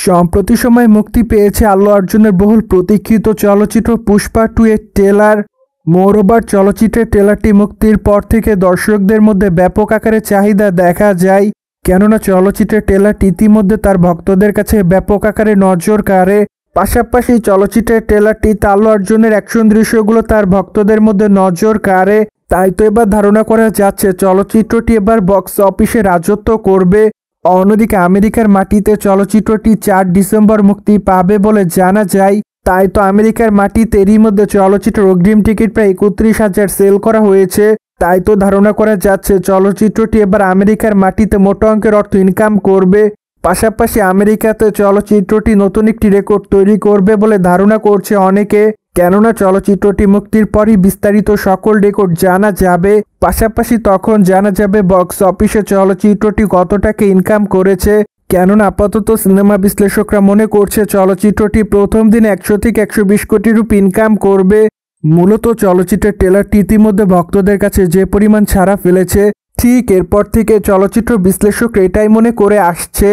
সম্প্রতি সময়ে মুক্তি পেয়েছে আল্লু অর্জুনের বহুল প্রতীক্ষিত চলচ্চিত্র পুষ্পা 2 এর ট্রেলার। মোরওভার চলচ্চিত্রের ট্রেলারটি মুক্তির পর থেকে দর্শকদের মধ্যে ব্যাপক আকারে চাহিদা দেখা যায়, কেননা চলচ্চিত্রের ট্রেলারটি ইতিমধ্যে তার ভক্তদের কাছে ব্যাপক আকারে নজর কাড়ে। পাশাপাশি চলচ্চিত্রের ট্রেলারটিতে আল্লু অর্জুনের অ্যাকশন দৃশ্যগুলো তার ভক্তদের মধ্যে নজর কাড়ে। তাই তো এবার ধারণা করা যাচ্ছে চলচ্চিত্রটি এবার বক্স অফিসে রাজত্ব করবে। অন্যদিকে আমেরিকার মাটিতে চলচ্চিত্রটি 4 ডিসেম্বর মুক্তি পাবে বলে জানা যায়। তাই তো আমেরিকার মাটিতে এরই মধ্যে চলচ্চিত্রের অগ্রিম টিকিট প্রায় 31,000 সেল করা হয়েছে। তাই তো ধারণা করা যাচ্ছে চলচ্চিত্রটি এবার আমেরিকার মাটিতে মোটা অঙ্কের অর্থ ইনকাম করবে। পাশাপাশি আমেরিকাতে চলচ্চিত্রটি নতুন একটি রেকর্ড তৈরি করবে বলে ধারণা করছে অনেকে, কেননা চলচ্চিত্রটি মুক্তির পরই বিস্তারিত সকল রেকর্ড জানা যাবে। পাশাপাশি তখন জানা যাবে বক্স অফিসে চলচ্চিত্রটি কত টাকা ইনকাম করেছে, কেননা আপাতত সিনেমা বিশ্লেষকরা মনে করছে চলচ্চিত্রটি প্রথম দিনে 100 থেকে 120 কোটি রুপি ইনকাম করবে। মূলত চলচ্চিত্রের ট্রেলারটি ইতিমধ্যে ভক্তদের কাছে যে পরিমাণ ছাড়া ফেলেছে, ঠিক এরপর থেকে চলচ্চিত্র বিশ্লেষকরা এটাই মনে করে আসছে।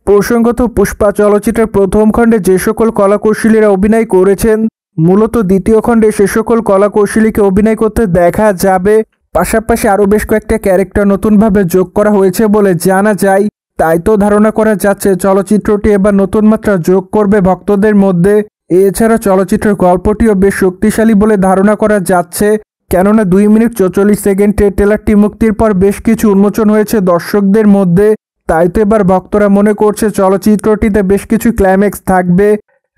প্রসঙ্গত পুষ্পা চলচ্চিত্রের প্রথম খণ্ডে যে সকল কলাকৌশলীরা অভিনয় করেছেন, মূলত দ্বিতীয় খণ্ডে সে সকল কলাকৌশলীকে অভিনয় করতে দেখা যাবে। পাশাপাশি আরও বেশ কয়েকটা ক্যারেক্টার নতুনভাবে যোগ করা হয়েছে বলে জানা যায়। তাই তো ধারণা করা যাচ্ছে চলচ্চিত্রটি এবার নতুন মাত্রা যোগ করবে ভক্তদের মধ্যে। এছাড়া চলচ্চিত্রের গল্পটিও বেশ শক্তিশালী বলে ধারণা করা যাচ্ছে, কেননা 2 মিনিট 44 সেকেন্ডের ট্রেলারটি মুক্তির পর বেশ কিছু উন্মোচন হয়েছে দর্শকদের মধ্যে। তাই তো এবার ভক্তরা মনে করছে চলচ্চিত্রটিতে বেশ কিছু ক্লাইম্যাক্স থাকবে।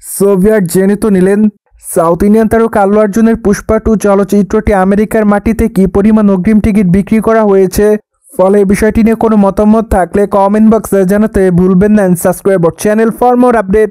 সোভিয়েত জেনে তো নিলেন সাউথ ইন্ডিয়ান তারকা আল্লু অর্জুনের পুষ্পা 2 চলচ্চিত্রটি আমেরিকার মাটিতে কী পরিমাণ অগ্রিম টিকিট বিক্রি করা হয়েছে। ফলে এই বিষয়টি নিয়ে কোনো মতামত থাকলে কমেন্ট বক্সে জানাতে ভুলবেন না। Subscribe our channel for more update.